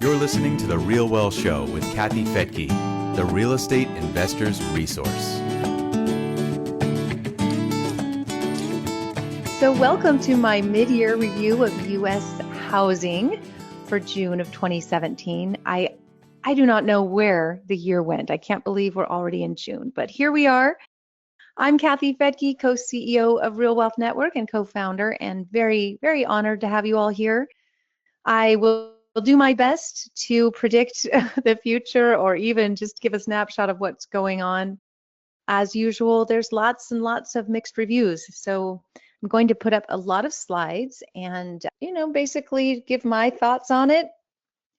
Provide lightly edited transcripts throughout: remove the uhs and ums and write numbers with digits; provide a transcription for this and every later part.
You're listening to The Real Wealth Show with Kathy Fettke, the real estate investor's resource. So welcome to my mid-year review of U.S. housing for June of 2017. I do not know where the year went. I can't believe we're already in June, but here we are. I'm Kathy Fettke, co-CEO of Real Wealth Network and co-founder, and very, very honored to have you all here. I will do my best to predict the future or even just give a snapshot of what's going on. As usual, there's lots and lots of mixed reviews. So I'm going to put up a lot of slides and, basically give my thoughts on it.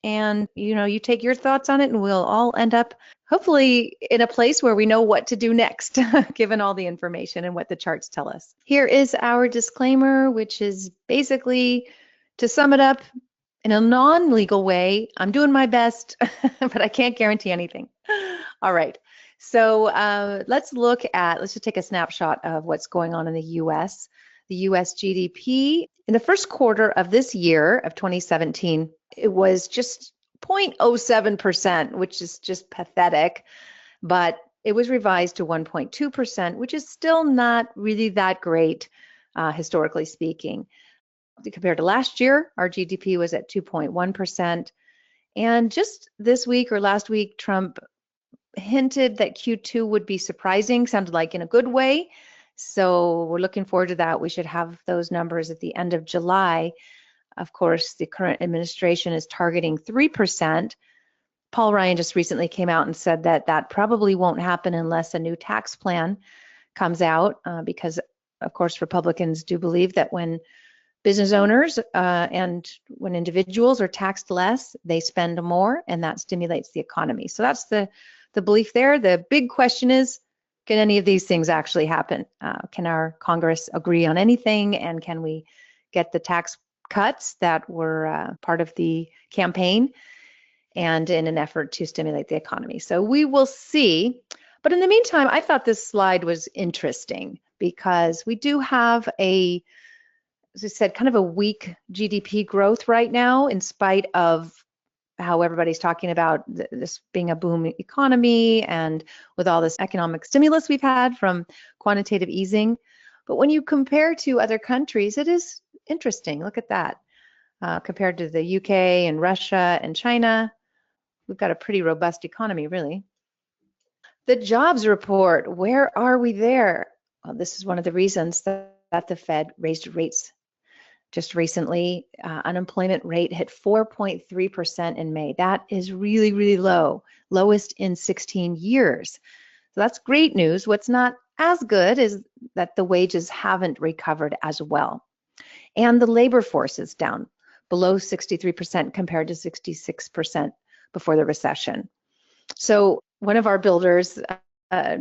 And, you take your thoughts on it and we'll all end up hopefully in a place where we know what to do next, given all the information and what the charts tell us. Here is our disclaimer, which is basically, to sum it up in a non-legal way, I'm doing my best, but I can't guarantee anything. All right. So let's just take a snapshot of what's going on in the U.S. The U.S. GDP in the first quarter of this year of 2017, it was just 0.07%, which is just pathetic, but it was revised to 1.2%, which is still not really that great, historically speaking. Compared to last year, our GDP was at 2.1%. And just this week or last week, Trump hinted that Q2 would be surprising, sounded like in a good way. So we're looking forward to that. We should have those numbers at the end of July. Of course, the current administration is targeting 3%. Paul Ryan just recently came out and said that that probably won't happen unless a new tax plan comes out, because, of course, Republicans do believe that when business owners and when individuals are taxed less, they spend more, and that stimulates the economy. So that's the belief there. The big question is, can any of these things actually happen? Can our Congress agree on anything? And can we get the tax cuts that were part of the campaign and in an effort to stimulate the economy? So we will see. But in the meantime, I thought this slide was interesting because we do have as I said, kind of a weak GDP growth right now, in spite of how everybody's talking about this being a boom economy and with all this economic stimulus we've had from quantitative easing. But when you compare to other countries, it is interesting. Look at that. Compared to the UK and Russia and China, we've got a pretty robust economy, really. The jobs report, where are we there? Well, this is one of the reasons that the Fed raised rates just recently. Unemployment rate hit 4.3% in May. That is really, really low, lowest in 16 years. So that's great news. What's not as good is that the wages haven't recovered as well. And the labor force is down below 63% compared to 66% before the recession. So one of our builders,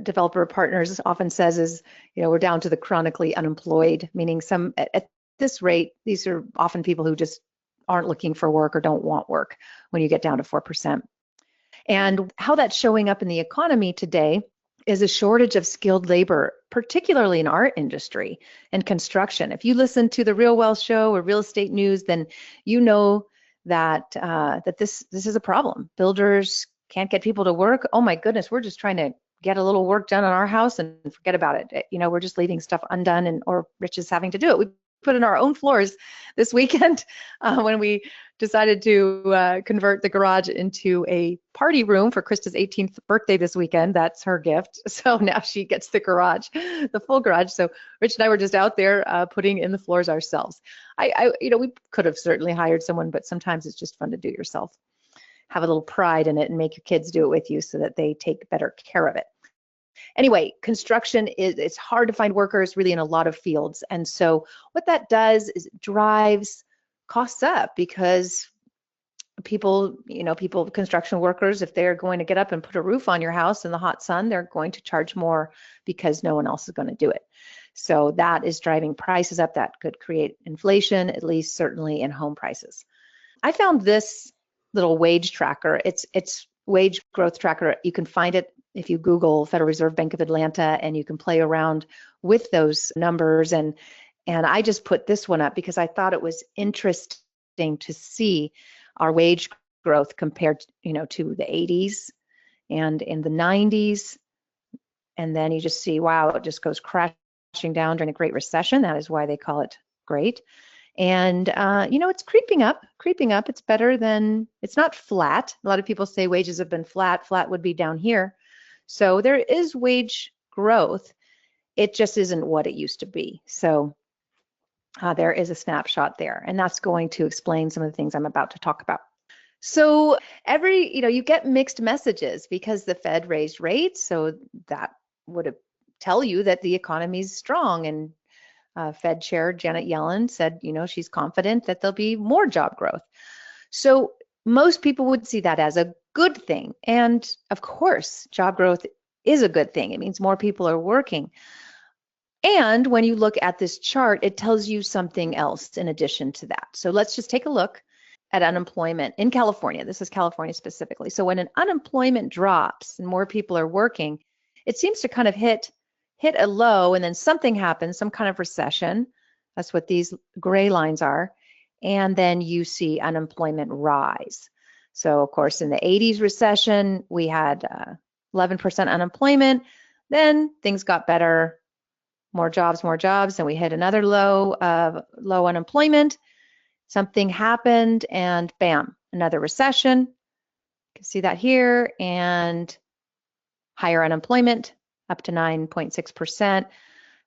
developer partners often says is, we're down to the chronically unemployed, meaning at this rate, these are often people who just aren't looking for work or don't want work when you get down to 4%. And how that's showing up in the economy today is a shortage of skilled labor, particularly in our industry and construction. If you listen to the Real Wealth Show or Real Estate News, then you know that this is a problem. Builders can't get people to work. Oh my goodness, we're just trying to get a little work done on our house and forget about it. We're just leaving stuff undone, or Rich is having to do it. We put in our own floors this weekend when we decided to convert the garage into a party room for Krista's 18th birthday this weekend. That's her gift. So now she gets the garage, the full garage. So Rich and I were just out there putting in the floors ourselves. We could have certainly hired someone, but sometimes it's just fun to do it yourself. Have a little pride in it and make your kids do it with you so that they take better care of it. Anyway, construction it's hard to find workers really in a lot of fields. And so what that does is it drives costs up, because people, construction workers, if they're going to get up and put a roof on your house in the hot sun, they're going to charge more because no one else is going to do it. So that is driving prices up. That could create inflation, at least certainly in home prices. I found this little wage tracker. It's wage growth tracker. You can find it if you Google Federal Reserve Bank of Atlanta, and you can play around with those numbers. And I just put this one up because I thought it was interesting to see our wage growth compared, to the 80s and in the 90s. And then you just see, wow, it just goes crashing down during the Great Recession. That is why they call it great. And, it's creeping up. It's better than, it's not flat. A lot of people say wages have been flat. Flat would be down here. So there is wage growth. It just isn't what it used to be. So there is a snapshot there. And that's going to explain some of the things I'm about to talk about. So you get mixed messages because the Fed raised rates. So that would tell you that the economy is strong. And Fed Chair Janet Yellen said, she's confident that there'll be more job growth. So most people would see that as a good thing. And of course, job growth is a good thing. It means more people are working. And when you look at this chart, it tells you something else in addition to that. So let's just take a look at unemployment in California. This is California specifically. So when an unemployment drops and more people are working, it seems to kind of hit a low, and then something happens, some kind of recession. That's what these gray lines are. And then you see unemployment rise. So of course, in the 80s recession, we had 11% unemployment. Then things got better, more jobs, and we hit another low of low unemployment. Something happened and bam, another recession. You can see that here, and higher unemployment up to 9.6%.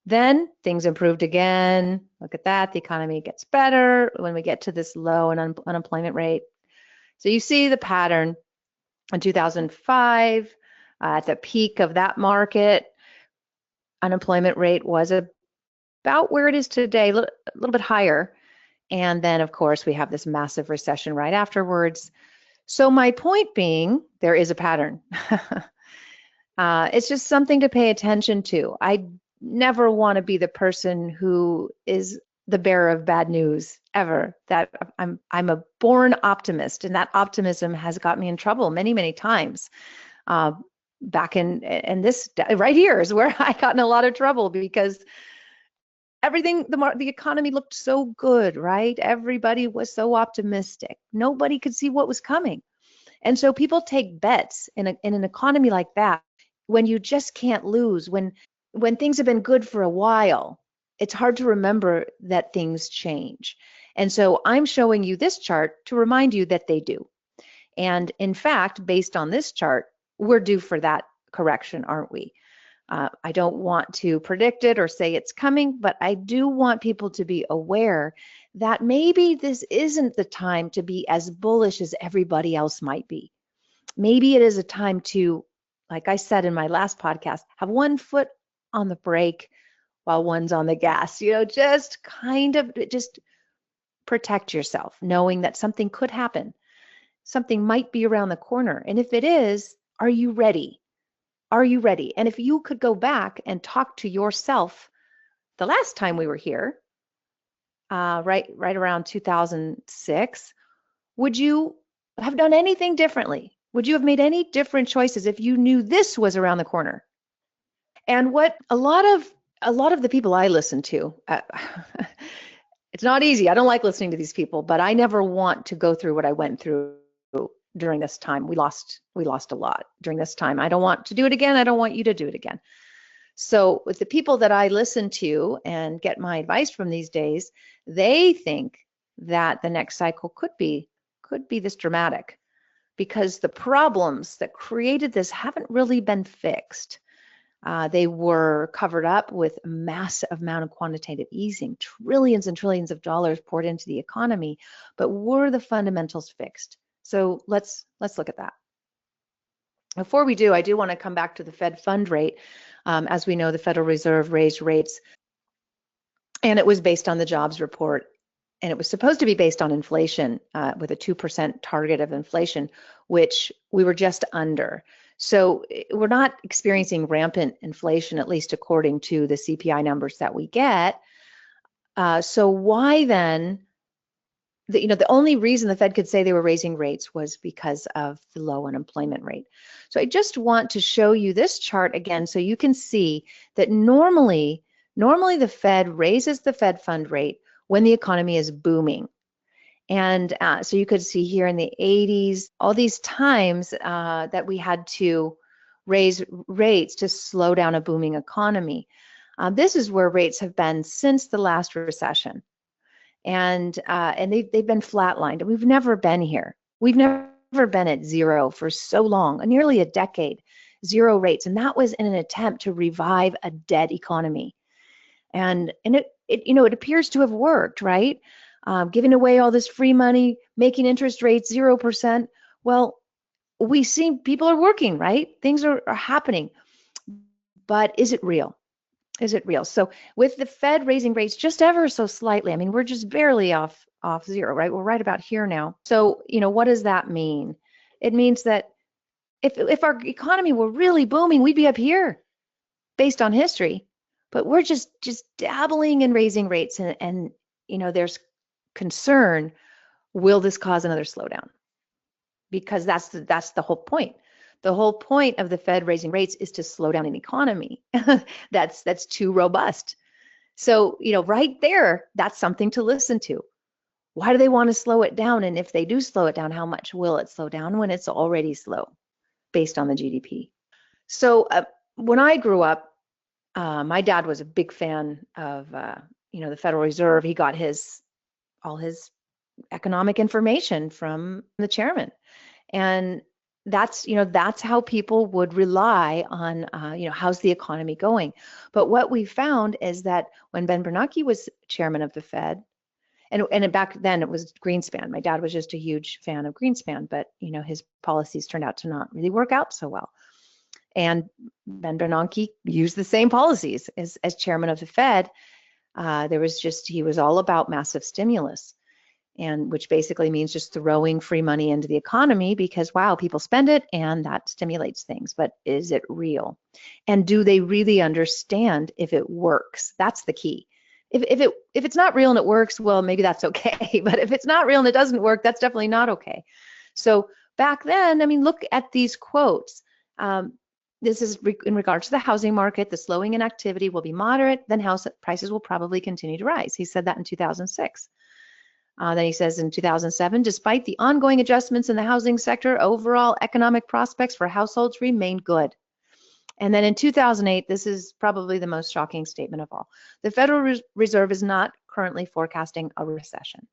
Then things improved again. Look at that, the economy gets better when we get to this low unemployment rate. So you see the pattern in 2005, at the peak of that market, unemployment rate was about where it is today, a little bit higher. And then, of course, we have this massive recession right afterwards. So my point being, there is a pattern. It's just something to pay attention to. I never want to be the person who is the bearer of bad news ever. That I'm a born optimist, and that optimism has got me in trouble many, many times. Back in this right here is where I got in a lot of trouble because everything, the economy looked so good, right? Everybody was so optimistic. Nobody could see what was coming. And so people take bets in an economy like that when you just can't lose, when things have been good for a while. It's hard to remember that things change. And so I'm showing you this chart to remind you that they do. And in fact, based on this chart, we're due for that correction, aren't we? I don't want to predict it or say it's coming, but I do want people to be aware that maybe this isn't the time to be as bullish as everybody else might be. Maybe it is a time to, like I said in my last podcast, have one foot on the brake while one's on the gas. Just just protect yourself, knowing that something could happen. Something might be around the corner. And if it is, are you ready? Are you ready? And if you could go back and talk to yourself the last time we were here, right around 2006, would you have done anything differently? Would you have made any different choices if you knew this was around the corner? And what a lot of the people I listen to, it's not easy. I don't like listening to these people, but I never want to go through what I went through during this time. We lost a lot during this time. I don't want to do it again. I don't want you to do it again. So with the people that I listen to and get my advice from these days, they think that the next cycle could be this dramatic because the problems that created this haven't really been fixed. They were covered up with a massive amount of quantitative easing, trillions and trillions of dollars poured into the economy, but were the fundamentals fixed? So let's look at that. Before we do, I do want to come back to the Fed fund rate. As we know, the Federal Reserve raised rates, and it was based on the jobs report, and it was supposed to be based on inflation with a 2% target of inflation, which we were just under. So we're not experiencing rampant inflation, at least according to the CPI numbers that we get. So why then? The only reason the Fed could say they were raising rates was because of the low unemployment rate. So I just want to show you this chart again so you can see that normally the Fed raises the Fed fund rate when the economy is booming. And so you could see here in the 80s, all these times that we had to raise rates to slow down a booming economy. This is where rates have been since the last recession. And they've been flatlined. We've never been here. We've never been at zero for so long, nearly a decade, zero rates. And that was in an attempt to revive a dead economy. And it appears to have worked, right? Giving away all this free money, making interest rates 0%. Well, we see people are working, right? Things are happening. But is it real? Is it real? So with the Fed raising rates just ever so slightly, I mean, we're just barely off zero, right? We're right about here now. So, what does that mean? It means that if our economy were really booming, we'd be up here based on history. But we're just dabbling in raising rates, and there's concern, will this cause another slowdown? Because that's the whole point. The whole point of the Fed raising rates is to slow down an economy that's too robust. So, right there, that's something to listen to. Why do they want to slow it down? And if they do slow it down, how much will it slow down when it's already slow based on the GDP? So when I grew up, my dad was a big fan of, the Federal Reserve. He got all his economic information from the chairman. And that's how people would rely on, how's the economy going? But what we found is that when Ben Bernanke was chairman of the Fed, and back then it was Greenspan. My dad was just a huge fan of Greenspan, but his policies turned out to not really work out so well. And Ben Bernanke used the same policies as chairman of the Fed. He was all about massive stimulus, and which basically means just throwing free money into the economy because, wow, people spend it and that stimulates things. But is it real? And do they really understand if it works? That's the key. If it's not real and it works, well, maybe that's okay. But if it's not real and it doesn't work, that's definitely not okay. So back then, I mean, look at these quotes. This is in regards to the housing market. The slowing in activity will be moderate, then house prices will probably continue to rise. He said that in 2006. Then he says in 2007, despite the ongoing adjustments in the housing sector, overall economic prospects for households remain good. And then in 2008, this is probably the most shocking statement of all. The Federal Reserve is not currently forecasting a recession.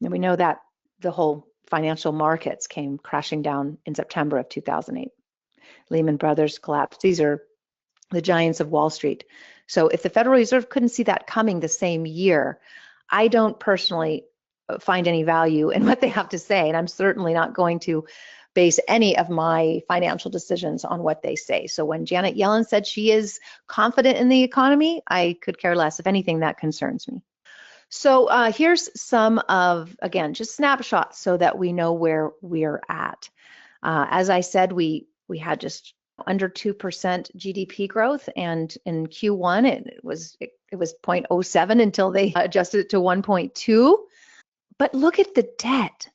And we know that the whole financial markets came crashing down in September of 2008. Lehman Brothers collapsed. These are the giants of Wall Street. So if the Federal Reserve couldn't see that coming the same year, I don't personally find any value in what they have to say, and I'm certainly not going to base any of my financial decisions on what they say. So when Janet Yellen said she is confident in the economy, I could care less. If anything, that concerns me. So here's some of, again, just snapshots so that we know where we're at. As I said, we had just under 2% GDP growth, and in Q1 it was 0.07 until they adjusted it to 1.2. But look at the debt.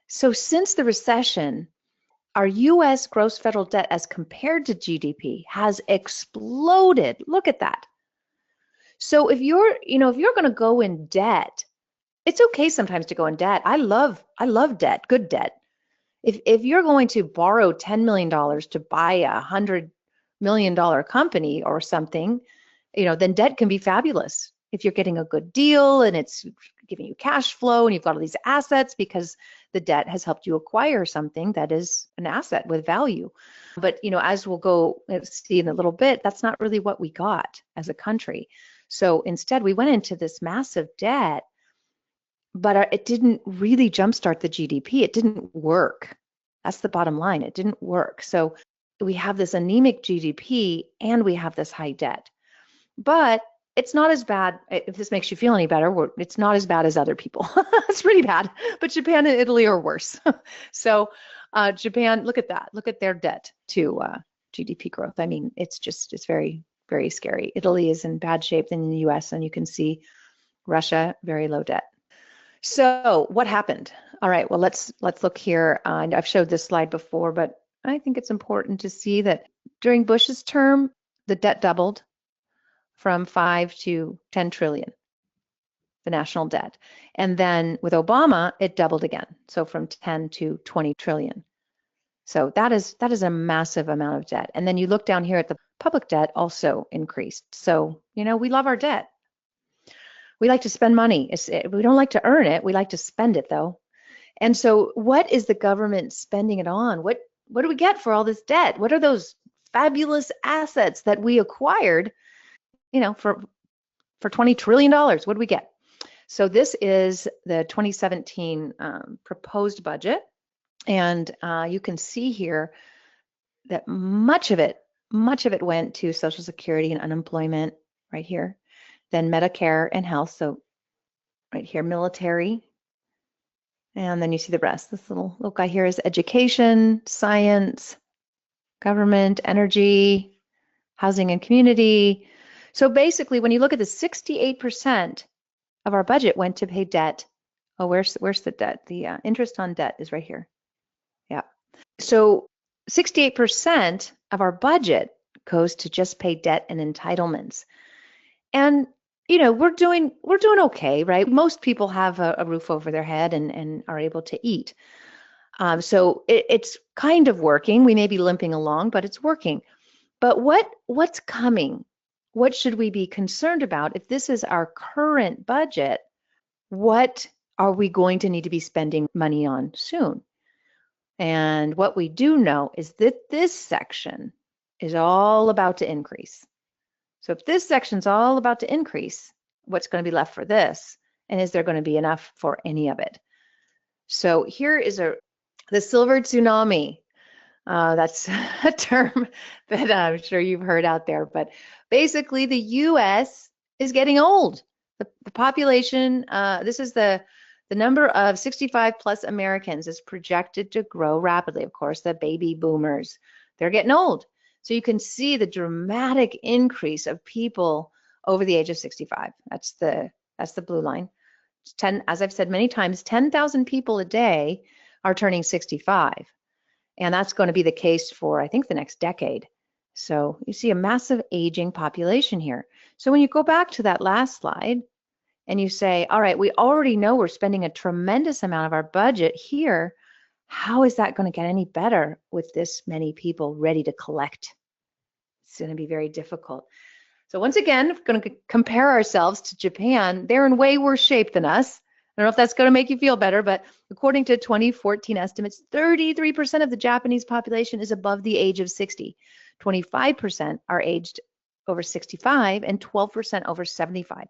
So since the recession, our US gross federal debt as compared to GDP has exploded. Look at that. So if you're going to go in debt, it's okay sometimes to go in debt. I love debt, good debt. If you're going to borrow $10 million to buy a $100 million company or something, then debt can be fabulous. If you're getting a good deal and it's giving you cash flow and you've got all these assets because the debt has helped you acquire something that is an asset with value. But, as we'll go see in a little bit, that's not really what we got as a country. So instead, we went into this massive debt, but it didn't really jumpstart the GDP. It didn't work. That's the bottom line. It didn't work. So we have this anemic GDP and we have this high debt. But it's not as bad, if this makes you feel any better, it's not as bad as other people. It's pretty bad, but Japan and Italy are worse. So Japan, look at that. Look at their debt to GDP growth. I mean, it's very, very scary. Italy is in bad shape than the US, and you can see Russia, very low debt. So what happened? All right, well, let's look here. And I've showed this slide before, but I think it's important to see that during Bush's term, the debt doubled from 5 to 10 trillion. the national debt. And then with Obama, it doubled again. So from 10 to 20 trillion. So that is a massive amount of debt. And then you look down here at the public debt also increased. So, we love our debt. We like to spend money. We don't like to earn it. We like to spend it though. And so what is the government spending it on? What do we get for all this debt? What are those fabulous assets that we acquired, for $20 trillion? What do we get? So this is the 2017 proposed budget. And you can see here that much of it went to Social Security and unemployment right here, then Medicare and health. So right here, military. And then you see the rest. This little guy here is education, science, government, energy, housing and community. So basically, when you look at the 68% of our budget went to pay debt. Oh, where's the debt? The interest on debt is right here. Yeah. So 68% of our budget goes to just pay debt and entitlements. And we're doing okay, right? Most people have a roof over their head and are able to eat. So it's kind of working. We may be limping along, but it's working. But what's coming? What should we be concerned about? If this is our current budget, what are we going to need to be spending money on soon? And what we do know is that this section is all about to increase. So if this section's all about to increase, what's going to be left for this? And is there going to be enough for any of it? So here is the silver tsunami. That's a term that I'm sure you've heard out there. But basically, the U.S. is getting old. The population, this is the number of 65 plus Americans is projected to grow rapidly. Of course, the baby boomers, they're getting old. So you can see the dramatic increase of people over the age of 65. That's the blue line. As I've said many times, 10,000 people a day are turning 65. And that's going to be the case for, I think, the next decade. So you see a massive aging population here. So when you go back to that last slide and you say, all right, we already know we're spending a tremendous amount of our budget here. How is that going to get any better with this many people ready to collect? It's going to be very difficult. So once again, we're going to compare ourselves to Japan. They're in way worse shape than us. I don't know if that's going to make you feel better, but according to 2014 estimates, 33% of the Japanese population is above the age of 60. 25% are aged over 65 and 12% over 75.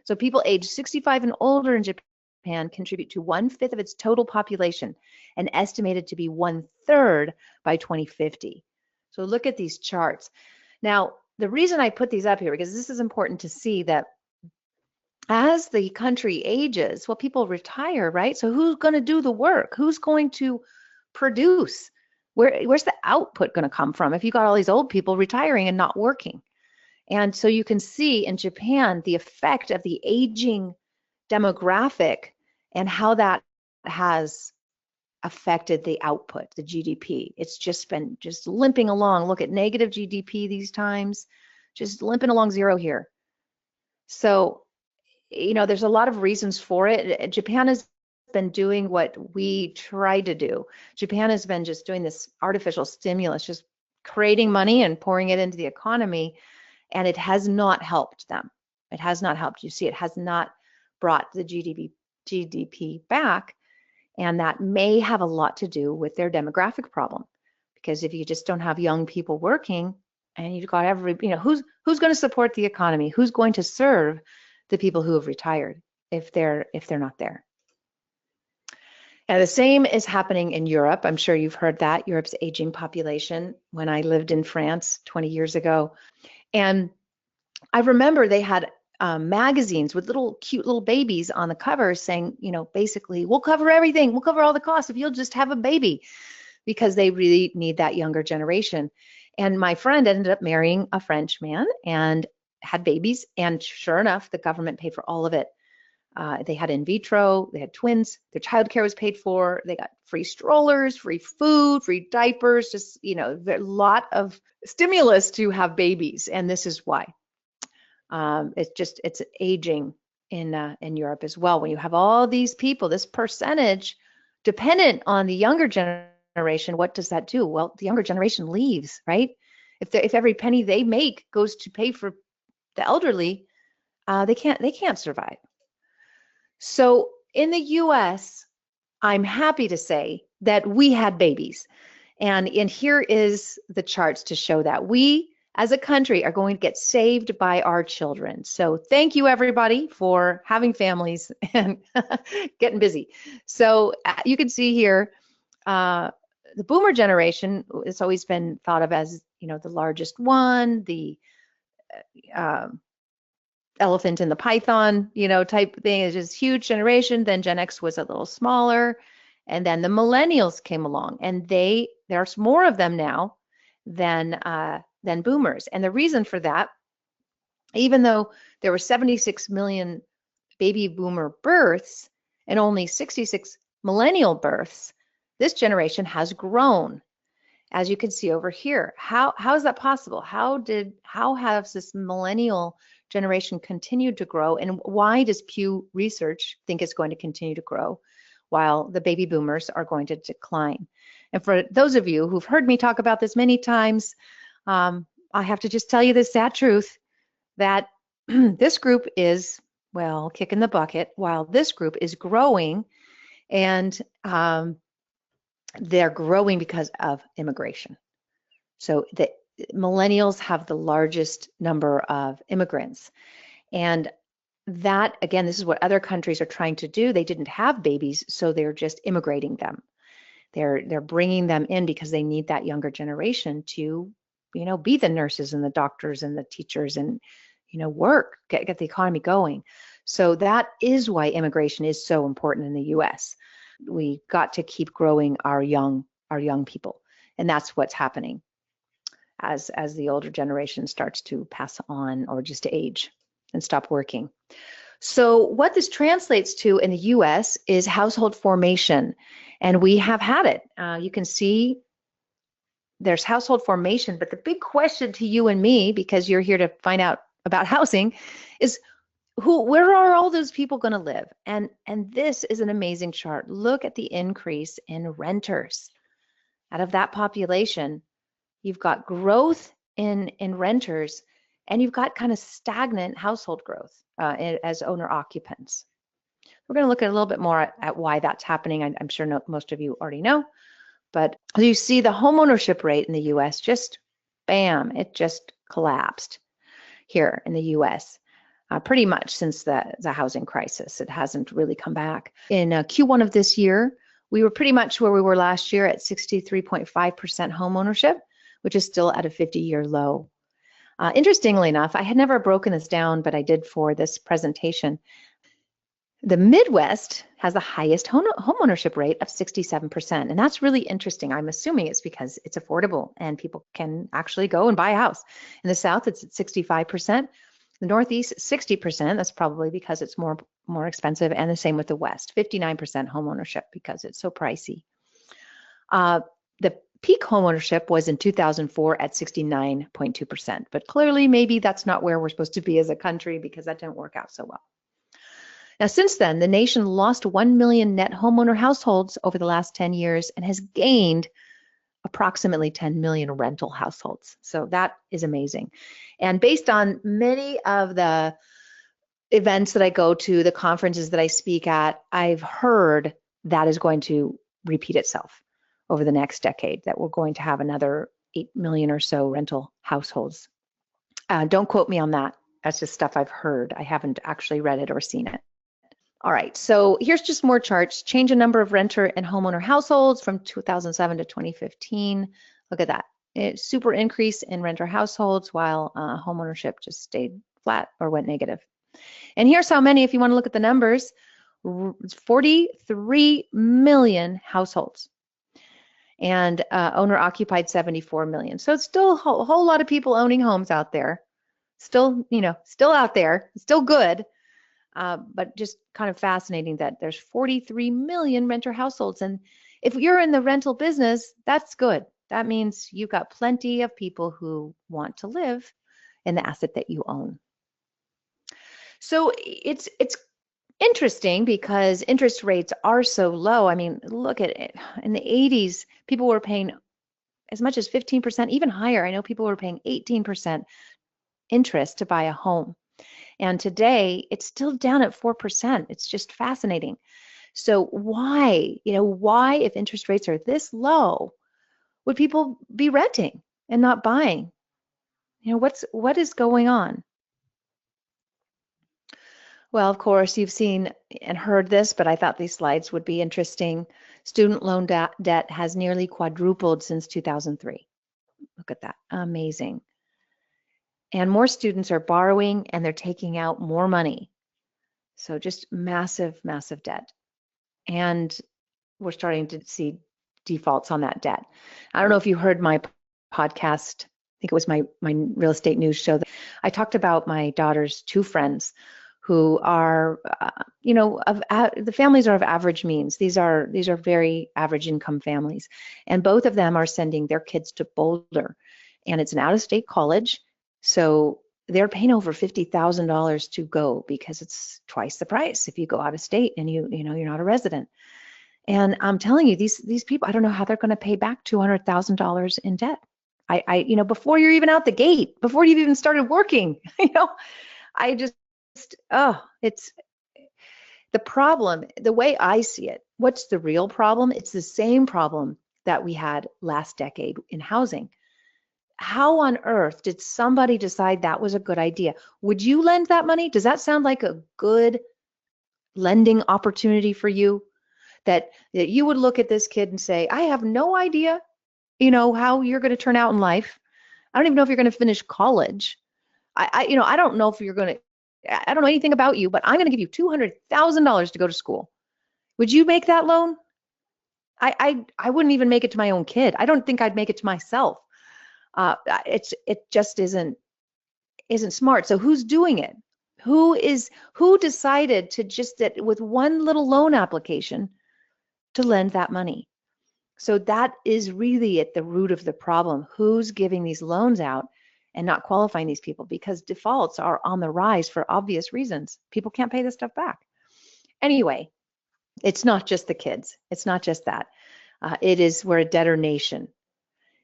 So people aged 65 and older in Japan contribute to 1/5 of its total population and estimated to be 1/3 by 2050. So look at these charts. Now, the reason I put these up here, because this is important to see that as the country ages, well, people retire, right? So who's going to do the work? Who's going to produce? Where's the output going to come from if you got all these old people retiring and not working? And so you can see in Japan the effect of the aging demographic and how that has affected the output, the GDP. It's just been limping along. Look at negative GDP these times, just limping along zero here. So, there's a lot of reasons for it. Japan has been doing what we tried to do. Japan has been just doing this artificial stimulus, just creating money and pouring it into the economy, and it has not helped them. It has not helped. You see, it has not brought the GDP back, and that may have a lot to do with their demographic problem. Because if you just don't have young people working, and you've got who's going to support the economy? Who's going to serve the people who have retired if they're not there? And the same is happening in Europe. I'm sure you've heard that, Europe's aging population. When I lived in France 20 years ago, and I remember they had magazines with cute little babies on the cover saying, basically, we'll cover everything. We'll cover all the costs if you'll just have a baby, because they really need that younger generation. And my friend ended up marrying a French man and had babies. And sure enough, the government paid for all of it. They had in vitro, they had twins, their childcare was paid for, they got free strollers, free food, free diapers, just, a lot of stimulus to have babies. And this is why. It's aging in Europe as well. When you have all these people, this percentage dependent on the younger generation, what does that do? Well, the younger generation leaves, right? If every penny they make goes to pay for the elderly, they can't survive. So in the U.S., I'm happy to say that we had babies. And here is the charts to show that we as a country are going to get saved by our children. So thank you everybody for having families and getting busy. So you can see here, the boomer generation, it's always been thought of as, the largest one, the elephant in the python, type thing. Is just huge generation. Then Gen X was a little smaller. And then the millennials came along, and there's more of them now than boomers. And the reason for that, even though there were 76 million baby boomer births and only 66 millennial births, this generation has grown. As you can see over here, how is that possible? How has this millennial generation continued to grow, and why does Pew Research think it's going to continue to grow while the baby boomers are going to decline? And for those of you who've heard me talk about this many times, I have to just tell you the sad truth that this group is, well, kicking the bucket, while this group is growing, and they're growing because of immigration. So the millennials have the largest number of immigrants. And that, again, this is what other countries are trying to do. They didn't have babies, so they're just immigrating them. They're bringing them in because they need that younger generation to, be the nurses and the doctors and the teachers and, work, get the economy going. So that is why immigration is so important in the U.S. We got to keep growing our young people, and that's what's happening as the older generation starts to pass on or just age and stop working. So what this translates to in the U.S. is household formation, and we have had it. You can see there's household formation, but the big question to you and me, because you're here to find out about housing, is where are all those people going to live? And this is an amazing chart. Look at the increase in renters. Out of that population, you've got growth in renters, and you've got kind of stagnant household growth as owner occupants. We're going to look at a little bit more at why that's happening. I'm sure most of you already know, but you see the homeownership rate in the U.S. just, bam, it just collapsed here in the U.S. Pretty much since the housing crisis. It hasn't really come back. In Q1 of this year, we were pretty much where we were last year at 63.5% home ownership, which is still at a 50-year low. Interestingly enough, I had never broken this down, but I did for this presentation. The Midwest has the highest home ownership rate of 67%, and that's really interesting. I'm assuming it's because it's affordable and people can actually go and buy a house. In the South, it's at 65%. The Northeast, 60%. That's probably because it's more expensive, and the same with the West, 59% home ownership because it's so pricey. The peak home ownership was in 2004 at 69.2%, but clearly maybe that's not where we're supposed to be as a country because that didn't work out so well. Now, since then, the nation lost 1 million net homeowner households over the last 10 years and has gained approximately 10 million rental households. So that is amazing. And based on many of the events that I go to, the conferences that I speak at, I've heard that is going to repeat itself over the next decade, that we're going to have another 8 million or so rental households. Don't quote me on that. That's just stuff I've heard. I haven't actually read it or seen it. All right, so here's just more charts. Change in number of renter and homeowner households from 2007 to 2015. Look at that. It's super increase in renter households while homeownership just stayed flat or went negative. And here's how many, if you want to look at the numbers, 43 million households. And owner occupied 74 million. So it's still a whole lot of people owning homes out there. Still, still out there, still good. But just kind of fascinating that there's 43 million renter households. And if you're in the rental business, that's good. That means you've got plenty of people who want to live in the asset that you own. So it's interesting because interest rates are so low. I mean, look at it. In the 80s, people were paying as much as 15%, even higher. I know people were paying 18% interest to buy a home. And today, it's still down at 4%. It's just fascinating. So why, why, if interest rates are this low, would people be renting and not buying? What is going on? Well, of course, you've seen and heard this, but I thought these slides would be interesting. Student loan debt has nearly quadrupled since 2003. Look at that. Amazing. And more students are borrowing and they're taking out more money. So just massive, massive debt. And we're starting to see defaults on that debt. I don't know if you heard my podcast. I think it was my real estate news show. I talked about my daughter's two friends who are, the families are of average means. These are very average income families, and both of them are sending their kids to Boulder, and it's an out-of-state college, so they're paying over $50,000 to go because it's twice the price if you go out of state and you're not a resident. And I'm telling you, these people, I don't know how they're going to pay back $200,000 in debt. Before you're even out the gate, before you've even started working, I just, it's the problem, the way I see it. What's the real problem? It's the same problem that we had last decade in housing. How on earth did somebody decide that was a good idea? Would you lend that money? Does that sound like a good lending opportunity for you? That you would look at this kid and say, I have no idea, how you're going to turn out in life. I don't even know if you're going to finish college. I don't know if you're going to, I don't know anything about you, but I'm going to give you $200,000 to go to school. Would you make that loan? I wouldn't even make it to my own kid. I don't think I'd make it to myself. It just isn't smart. So who's doing it? Who decided to just with one little loan application to lend that money? So that is really at the root of the problem. Who's giving these loans out and not qualifying these people? Because defaults are on the rise for obvious reasons. People can't pay this stuff back. Anyway, it's not just the kids. It's not just that. We're a debtor nation,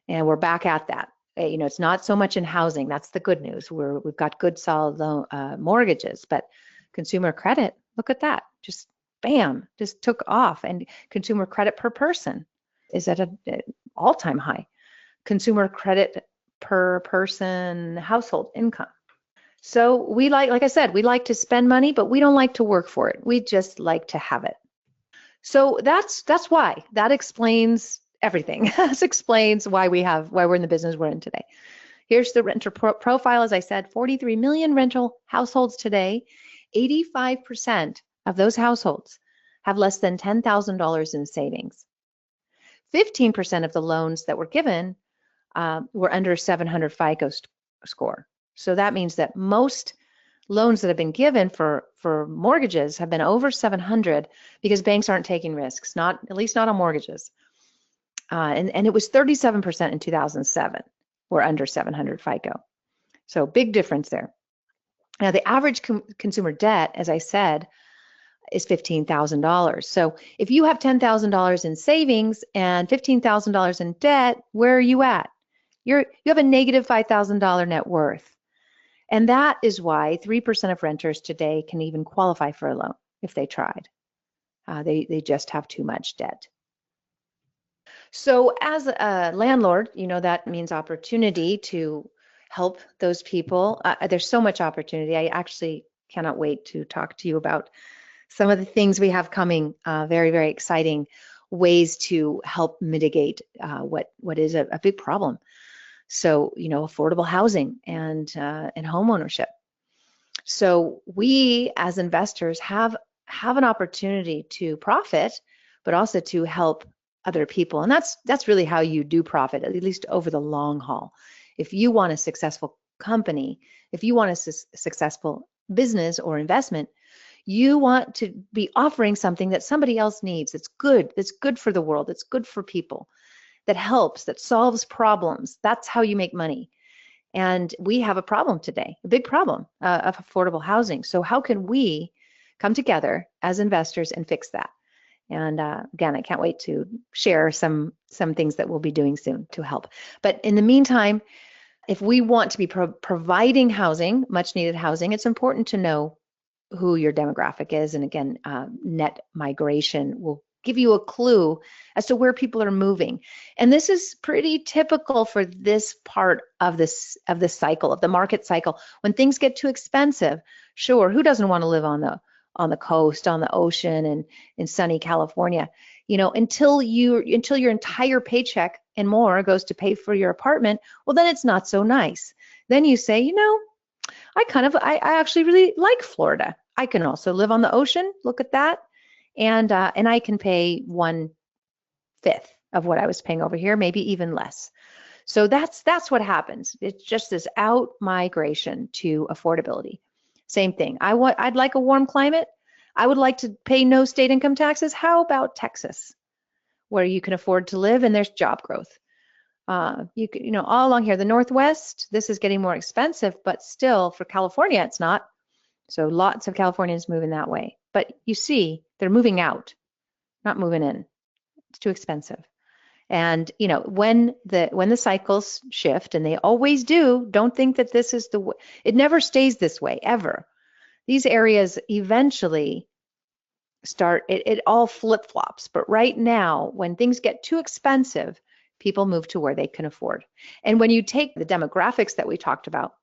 and we're back at that. It's not so much in housing. That's the good news. We've got good solid loan, mortgages, but consumer credit, look at that. Just bam, just took off. And consumer credit per person is at an all-time high. Consumer credit per person household income. So we like I said, we like to spend money, but we don't like to work for it. We just like to have it. So that's why. That explains everything. This explains why we're in the business we're in today. Here's the renter profile. As I said, 43 million rental households today. 85% of those households have less than $10,000 in savings. 15% of the loans that were given were under 700 FICO score. So that means that most loans that have been given for mortgages have been over 700 because banks aren't taking risks, at least not on mortgages. And it was 37% in 2007 were under 700 FICO. So big difference there. Now the average consumer debt, as I said, is $15,000. So if you have $10,000 in savings and $15,000 in debt, where are you at? You have a negative $5,000 net worth. And that is why 3% of renters today can even qualify for a loan if they tried. They just have too much debt. So as a landlord, that means opportunity to help those people. There's so much opportunity. I actually cannot wait to talk to you about some of the things we have coming, very, very exciting ways to help mitigate what is a big problem. So, affordable housing and home ownership. So we as investors have an opportunity to profit, but also to help other people. And that's really how you do profit, at least over the long haul. If you want a successful company, if you want a successful business or investment, you want to be offering something that somebody else needs, that's good for the world, that's good for people, that helps, that solves problems. That's how you make money. And we have a problem today, a big problem of affordable housing. So how can we come together as investors and fix that? And again, I can't wait to share some things that we'll be doing soon to help. But in the meantime, if we want to be providing housing, much needed housing, it's important to know who your demographic is. And again, net migration will give you a clue as to where people are moving. And this is pretty typical for this part of the cycle, of the market cycle. When things get too expensive, sure, who doesn't want to live on the coast, on the ocean, and in sunny California? You know, until your entire paycheck and more goes to pay for your apartment, well, then it's not so nice. Then you say, you know, I actually really like Florida. I can also live on the ocean. Look at that. And I can pay 1/5 of what I was paying over here, maybe even less. So that's what happens. It's just this out migration to affordability. Same thing. I'd like a warm climate. I would like to pay no state income taxes. How about Texas, where you can afford to live and there's job growth? You know, all along here, the Northwest, this is getting more expensive, but still for California, it's not. So lots of Californians moving that way. But you see, they're moving out, not moving in. It's too expensive. And you know, when the cycles shift, and they always do, don't think that this is the way. It never stays this way, ever. These areas eventually start, it all flip-flops. But right now, when things get too expensive, people move to where they can afford. And when you take the demographics that we talked about,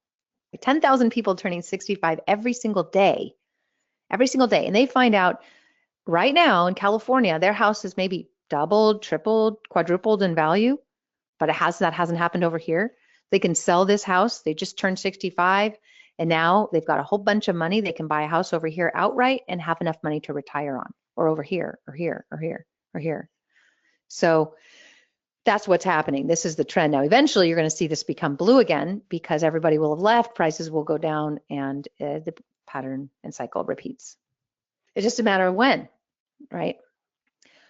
10,000 people turning 65 every single day, and they find out right now in California, their house is maybe doubled, tripled, quadrupled in value, but that hasn't happened over here. They can sell this house. They just turned 65, and now they've got a whole bunch of money. They can buy a house over here outright and have enough money to retire on, or over here, or here, or here, or here. So that's what's happening. This is the trend. Now, eventually, you're going to see this become blue again because everybody will have left, prices will go down, and the pattern and cycle repeats. It's just a matter of when, right?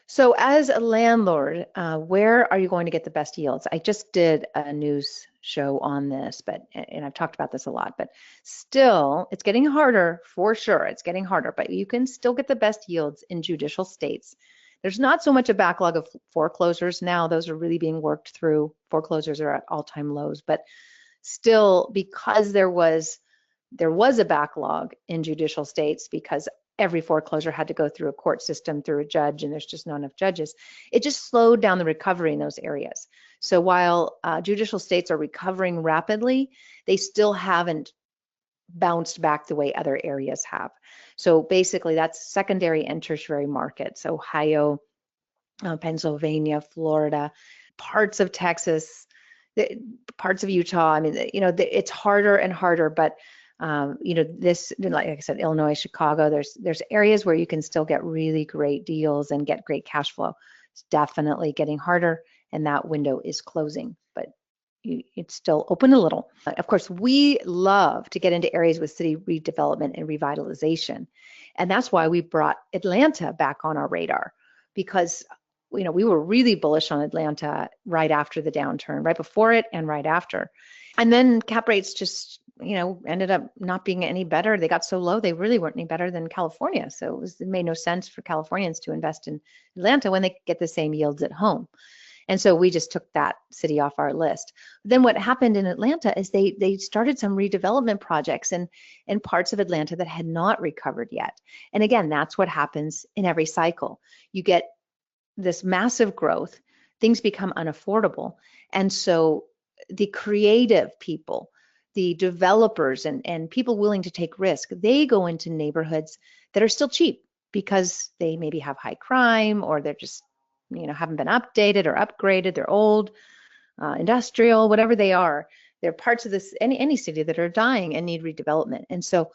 So as a landlord, where are you going to get the best yields? I just did a news show on this, and I've talked about this a lot, but still, it's getting harder for sure. It's getting harder, but you can still get the best yields in judicial states. There's not so much a backlog of foreclosures now. Those are really being worked through. Foreclosures are at all-time lows, but still, because there was a backlog in judicial states because every foreclosure had to go through a court system, through a judge, and there's just not enough judges. It just slowed down the recovery in those areas. So while judicial states are recovering rapidly, they still haven't bounced back the way other areas have. So basically, that's secondary and tertiary markets: Ohio, Pennsylvania, Florida, parts of Texas, parts of Utah. I mean, you know, it's harder and harder, but you know, this, like I said, Illinois, Chicago, there's areas where you can still get really great deals and get great cash flow. It's definitely getting harder, and that window is closing, but it's still open a little. Of course, we love to get into areas with city redevelopment and revitalization, and that's why we brought Atlanta back on our radar, because you know, we were really bullish on Atlanta right after the downturn, right before it and right after. And then cap rates just, you know, ended up not being any better. They got so low, they really weren't any better than California. So it made no sense for Californians to invest in Atlanta when they could get the same yields at home. And so we just took that city off our list. Then what happened in Atlanta is they started some redevelopment projects in parts of Atlanta that had not recovered yet. And again, that's what happens in every cycle. You get this massive growth, things become unaffordable. And so the creative people, the developers, and people willing to take risk, they go into neighborhoods that are still cheap because they maybe have high crime, or they're just, you know, haven't been updated or upgraded, they're old, industrial, whatever they are. They're parts of this, any city that are dying and need redevelopment. And so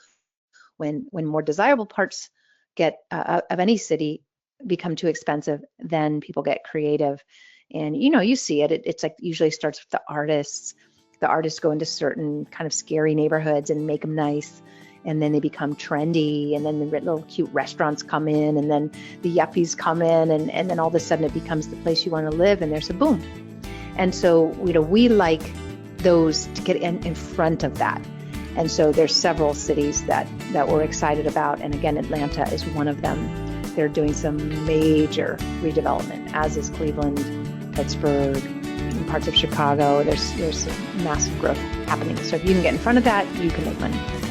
when more desirable parts get of any city become too expensive, then people get creative. And you know, you see it, it's like usually starts with the artists. The artists go into certain kind of scary neighborhoods and make them nice, and then they become trendy, and then the little cute restaurants come in, and then the yuppies come in, and then all of a sudden it becomes the place you want to live, and there's a boom. And so, you know, we like those, to get in front of that. And so there's several cities that we're excited about. And again, Atlanta is one of them. They're doing some major redevelopment, as is Cleveland, Pittsburgh, and parts of Chicago. There's massive growth happening. So if you can get in front of that, you can make money.